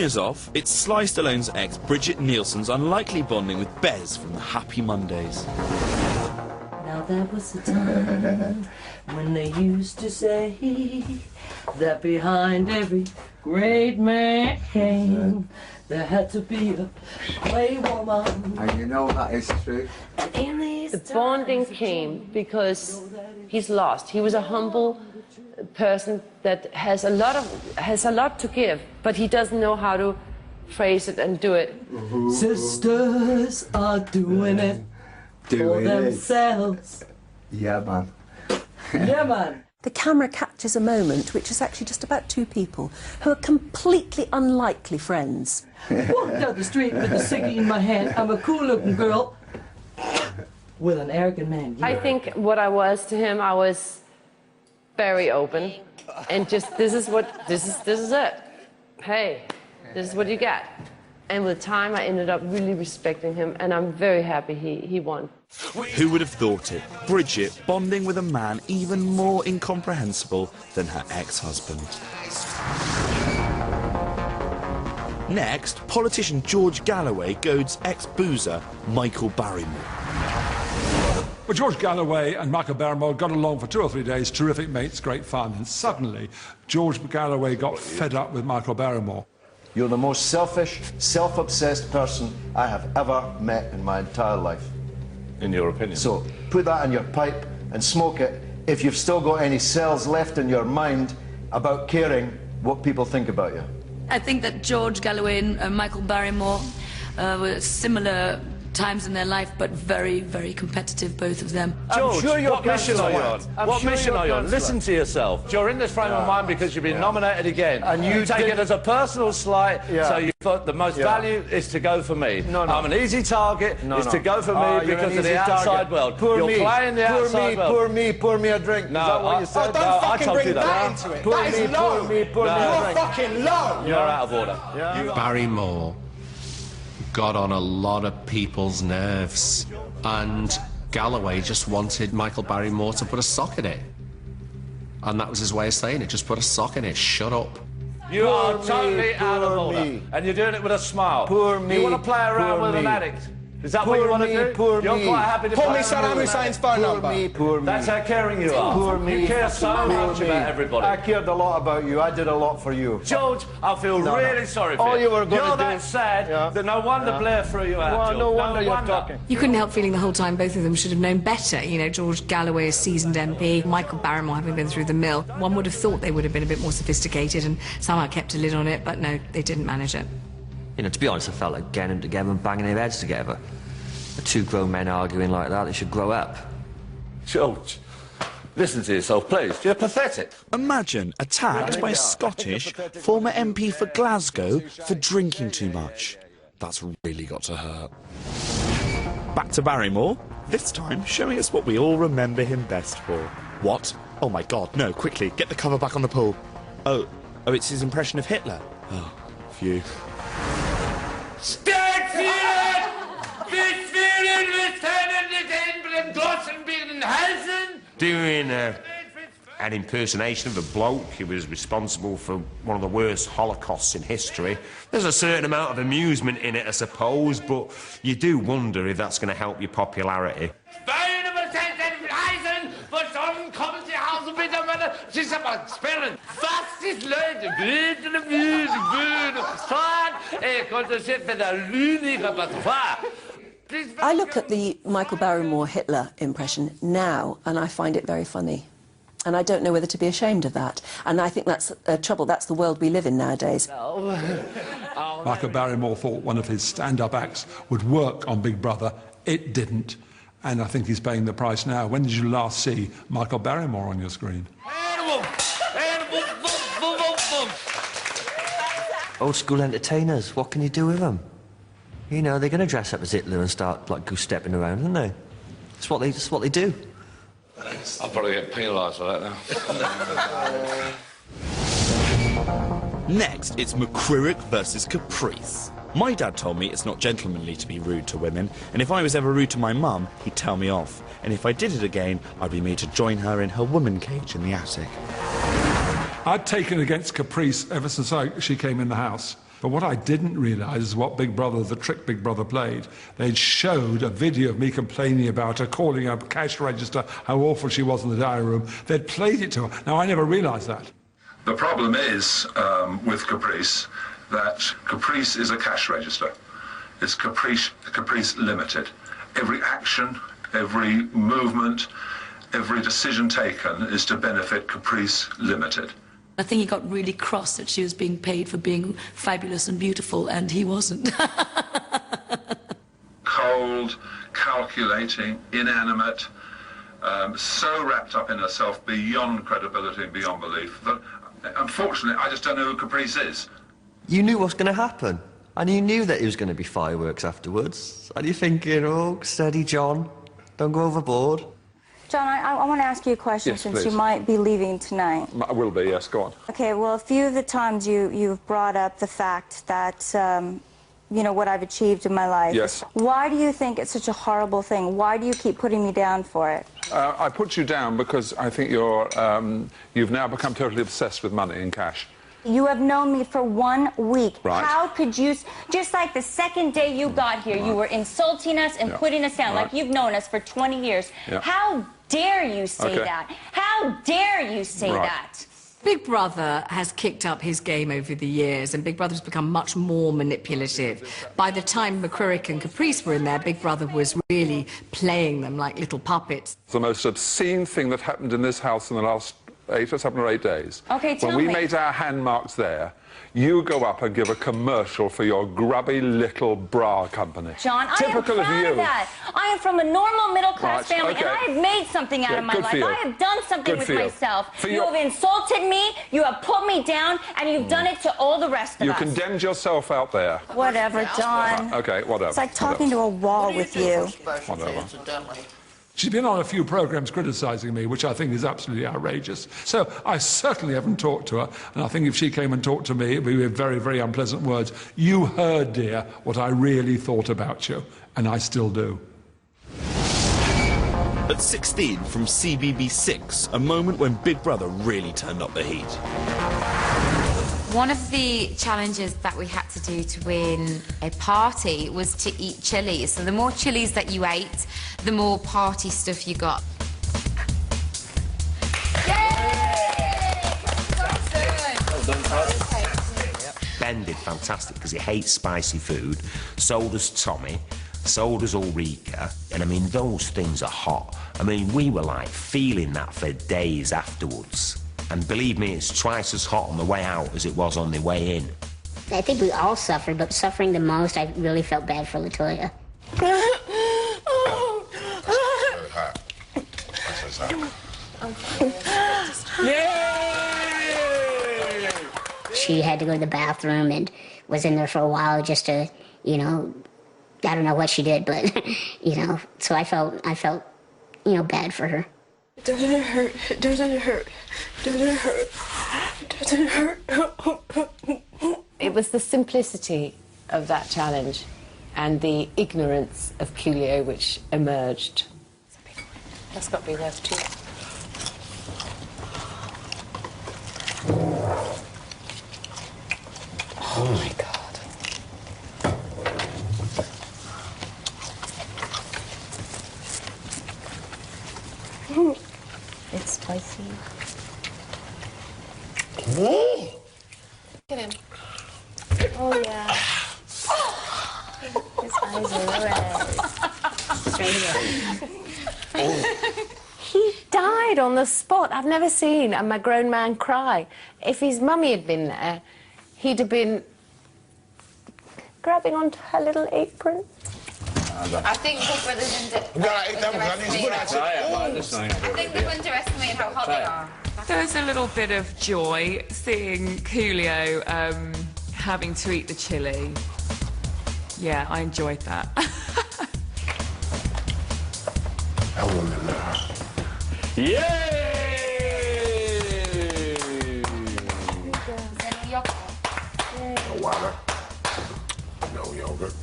us off, it's Sly Stallone's ex, Brigitte Nielsen's unlikely bonding with Bez from the Happy Mondays. Now there was a time when they used to say that behind every great man there had to be a playwoman. And you know that is true. The bonding came because he's lost. He was a humble person that has a lot to give, but he doesn't know how to phrase it and do it. Sisters are doing it for themselves. Yeah, man. Yeah, man. The camera catches a moment which is actually just about two people who are completely unlikely friends. Walking down the street with a ciggy in my hand, I'm a cool-looking girl with an arrogant man. I think what I was to him, I was very open, and just this is it. Hey, this is what you get. And with time, I ended up really respecting him, and I'm very happy he won. Who would have thought it? Brigitte bonding with a man even more incomprehensible than her ex-husband. Next, politician George Galloway goads ex-boozer Michael Barrymore. Well, George Galloway and Michael Barrymore got along for 2 or 3 days, terrific mates, great fun, and suddenly George Galloway got fed up with Michael Barrymore. You're the most selfish, self-obsessed person I have ever met in my entire life. In your opinion? So, put that in your pipe and smoke it if you've still got any cells left in your mind about caring what people think about you. I think that George Galloway and Michael Barrymore were similar times in their life, but very, very competitive, both of them. George, what mission are you on? What sure mission are you on? counsellor. Listen to yourself. You're in this frame of mind because you've been nominated again. And you take it as a personal slight, so you thought the most value is to go for me. No. I'm an easy target, to go for me because of the outside world. You're playing the outside world. Pour me a drink. No, is that what you said? Oh, don't fucking bring that into it. Pour me a drink. You're fucking low. You're out of order. Barrymore got on a lot of people's nerves, and Galloway just wanted Michael Barrymore to put a sock in it. And that was his way of saying it, just put a sock in it, shut up. You are totally out of order, and you're doing it with a smile. Poor me. You want to play around with an addict? Is that what you want to do? Poor You're me. quite happy to Pour play me Saddam Hussein's phone number. Poor me. That's how caring you are. Poor me. You care so much about everybody. I cared a lot about you. I did a lot for you. George, I feel really sorry for All you. you were going You're to that do- sad that no wonder Blair threw you out, Well, George. no wonder you're talking. You couldn't help feeling the whole time both of them should have known better. You know, George Galloway, a seasoned MP, Michael Barrymore having been through the mill. One would have thought they would have been a bit more sophisticated and somehow kept a lid on it, but no, they didn't manage it. You know, to be honest, I felt like getting them together and banging their heads together. Two grown men arguing like that, they should grow up. George, listen to yourself, please. You're pathetic. Imagine attacked by a Scottish former MP for Glasgow for drinking too much. That's really got to hurt. Back to Barrymore, this time showing us what we all remember him best for. What? Oh my God, no, quickly, get the cover back on the pool. Oh, it's his impression of Hitler. Oh, phew. Doing an impersonation of a bloke who was responsible for one of the worst Holocausts in history. There's a certain amount of amusement in it, I suppose, but you do wonder if that's going to help your popularity. I look at the Michael Barrymore Hitler impression now and I find it very funny. And I don't know whether to be ashamed of that. And I think that's trouble. That's the world we live in nowadays. Michael Barrymore thought one of his stand-up acts would work on Big Brother. It didn't. And I think he's paying the price now. When did you last see Michael Barrymore on your screen? Old school entertainers, what can you do with them? You know, they're going to dress up as Hitler and start, like, goose-stepping around, aren't they? That's what they do. I'll probably get penalised for that now. Next, it's McCririck versus Caprice. My dad told me it's not gentlemanly to be rude to women, and if I was ever rude to my mum, he'd tell me off. And if I did it again, I'd be made to join her in her woman cage in the attic. I'd taken against Caprice ever since she came in the house. But what I didn't realise is what Big Brother, the trick Big Brother played. They'd showed a video of me complaining about her, calling her cash register, how awful she was in the diary room. They'd played it to her. Now, I never realised that. The problem is, with Caprice, that Caprice is a cash register. It's Caprice Limited. Every action, every movement, every decision taken is to benefit Caprice Limited. I think he got really cross that she was being paid for being fabulous and beautiful, and he wasn't. Cold, calculating, inanimate, so wrapped up in herself beyond credibility and beyond belief that, unfortunately, I just don't know who Caprice is. You knew what's going to happen, and you knew that it was going to be fireworks afterwards. And you're thinking, oh, steady, John, don't go overboard. John, I want to ask you a question, yes, since please. you might be leaving tonight. I will be, yes, go on. Okay, well, a few of the times you've brought up the fact that, you know, what I've achieved in my life. Yes. Why do you think it's such a horrible thing? Why do you keep putting me down for it? I put you down because I think you've now become totally obsessed with money and cash. You have known me for 1 week. Right. How could you, just like the second day you got here, you were insulting us and putting us down like you've known us for 20 years. How dare you say that? How dare you say that? Big Brother has kicked up his game over the years, and Big Brother's become much more manipulative. By the time McCririck and Caprice were in there, Big Brother was really playing them like little puppets. The most obscene thing that happened in this house in the last 7 or 8 days. Okay, tell me. When we made our hand marks there, you go up and give a commercial for your grubby little bra company. John, Typical I am proud of of that. I am from a normal middle-class family, and I have made something out of my life. I have done something with myself. You have insulted me, you have put me down, and you've done it to all the rest of us. You condemned yourself out there. Whatever, John. Okay, whatever. It's like talking to a wall with you. Whatever. She's been on a few programmes criticising me, which I think is absolutely outrageous. So I certainly haven't talked to her, and I think if she came and talked to me, it would be very, very unpleasant words. You heard, dear, what I really thought about you, and I still do. At 16 from CBB6, a moment when Big Brother really turned up the heat. One of the challenges that we had to do to win a party was to eat chilies. So the more chilies that you ate, the more party stuff you got. Ben did fantastic because he hates spicy food. So does Tommy. So does Ulrika. And I mean, those things are hot. I mean, we were like feeling that for days afterwards. And believe me, it's twice as hot on the way out as it was on the way in. I think we all suffered, but suffering the most, I really felt bad for Latoya. She had to go to the bathroom and was in there for a while just to, you know, I don't know what she did, but, you know, so I felt, you know, bad for her. Doesn't it hurt? Doesn't it hurt? Doesn't it hurt? Doesn't it hurt? It was the simplicity of that challenge and the ignorance of Coolio which emerged. That's got to be worth 2. Oh my God. It's spicy. Look at him. Oh, yeah. His eyes are red. He died on the spot. I've never seen a grown man cry. If his mummy had been there, he'd have been grabbing onto her little apron. I think Big Brother's I think they've underestimated how hot they are. There was a little bit of joy seeing Coolio having to eat the chili. Yeah, I enjoyed that. Yay! No water, no yogurt,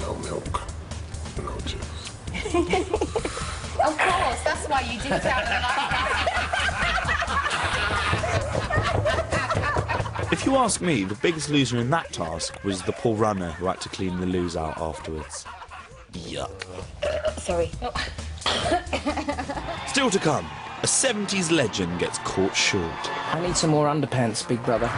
no milk, no juice. Of course, that's why you did that. If you ask me, the biggest loser in that task was the poor runner who had to clean the loos out afterwards. Yuck. Sorry. Still to come, a 70s legend gets caught short. I need some more underpants, big brother.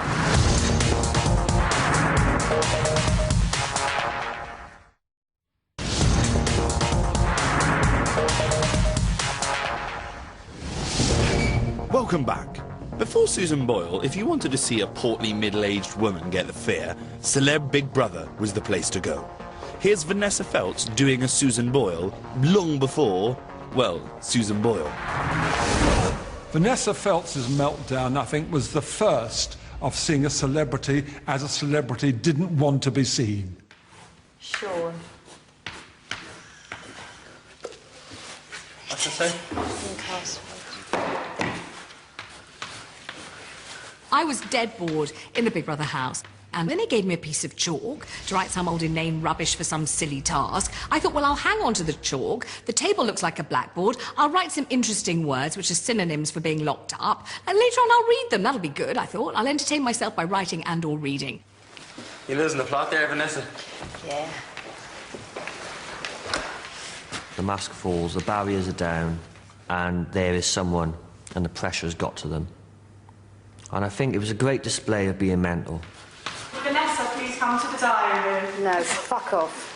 Welcome back. Before Susan Boyle, if you wanted to see a portly middle-aged woman get the fear, Celeb Big Brother was the place to go. Here's Vanessa Feltz doing a Susan Boyle long before, well, Susan Boyle. Vanessa Feltz's meltdown, I think, was the first of seeing a celebrity as a celebrity didn't want to be seen. Sure. What's that say? I was dead bored in the Big Brother house. And then he gave me a piece of chalk to write some old inane rubbish for some silly task. I thought, well, I'll hang on to the chalk. The table looks like a blackboard. I'll write some interesting words, which are synonyms for being locked up. And later on, I'll read them. That'll be good, I thought. I'll entertain myself by writing and or reading. You losing the plot there, Vanessa? Yeah. The mask falls, the barriers are down, and there is someone, and the pressure's got to them. And I think it was a great display of being mental. Vanessa, please come to the diary room. No, fuck off.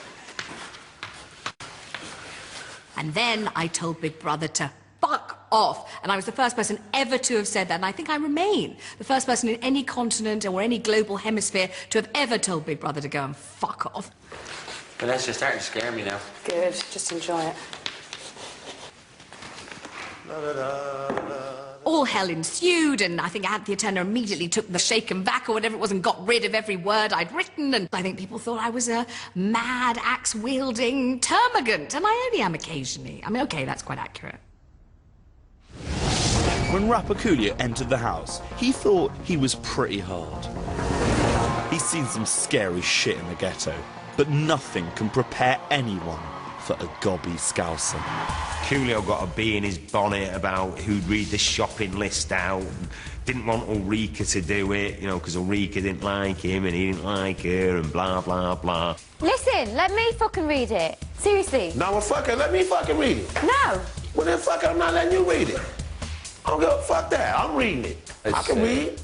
And then I told Big Brother to fuck off. And I was the first person ever to have said that, and I think I remain the first person in any continent or any global hemisphere to have ever told Big Brother to go and fuck off. Vanessa, you're starting to scare me now. Good, just enjoy it. All hell ensued, and I think Anthea Turner immediately took the shaken back or whatever it was and got rid of every word I'd written, and I think people thought I was a mad, axe-wielding termagant, and I only am occasionally. I mean, OK, that's quite accurate. When rapper Coolio entered the house, he thought he was pretty hard. He's seen some scary shit in the ghetto, but nothing can prepare anyone for a gobby scouser. Coolio got a bee in his bonnet about who'd read the shopping list out. Didn't want Ulrika to do it, you know, because Ulrika didn't like him and he didn't like her and blah, blah, blah. Listen, let me fucking read it. Seriously. No, well, fuck it. Let me fucking read it. No. Well, then fuck it. I'm not letting you read it. I don't give a fuck that. I'm reading it. I can read.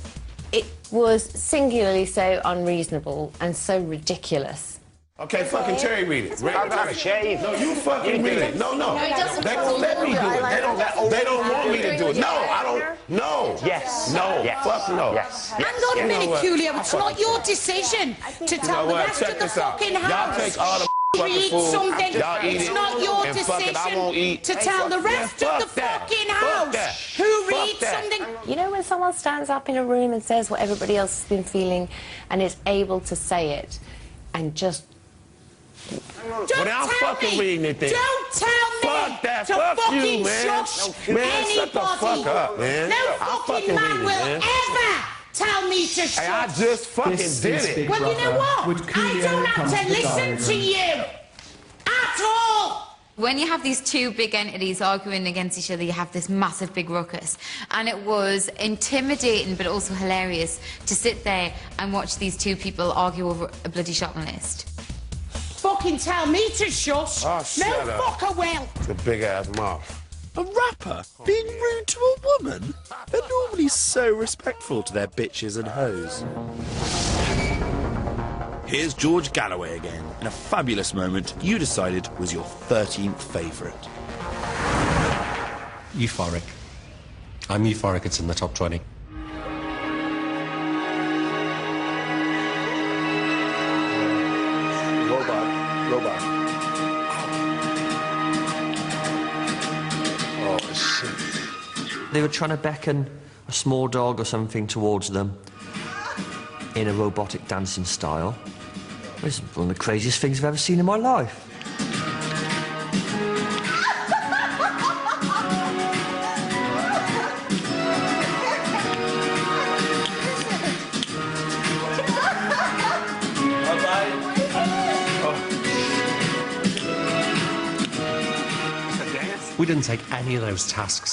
It was singularly so unreasonable and so ridiculous. Okay, fucking Terry, read it. I got a shave. No, you fucking read it. No, no. They don't let me do it. They don't want me to do it. No, I don't. No. Yes. No. Yes. Fuck no. Yes. Hang on a minute, Coolio. It's not your decision to tell the rest of the fucking house. Y'all take all the read food. something. Y'all eat It's it. not your And fuck it, I won't decision eat. to tell the rest of the fucking house who reads something. You know when someone stands up in a room and says what everybody else has been feeling and is able to say it and just... Well, I'm fucking reading it then. Don't tell me Fuck that. to Fuck fucking you, man. shush Man, shut the fuck up, man. No I'm fucking man reading it, will man. ever tell me to shut. Hey, I just fucking did it. Well, you know what? I don't have to listen to you at all. When you have these two big entities arguing against each other, you have this massive big ruckus. And it was intimidating, but also hilarious to sit there and watch these two people argue over a bloody shopping list. Fucking tell me to shush. Oh, No shut up. fucker will. It's a big ass mouth. A rapper being rude to a woman? They're normally so respectful to their bitches and hoes. Here's George Galloway again, in a fabulous moment you decided was your 13th favourite. Euphoric. I'm euphoric it's in the top 20. Robot. Oh, shit. They were trying to beckon a small dog or something towards them in a robotic dancing style. This is one of the craziest things I've ever seen in my life. We didn't take any of those tasks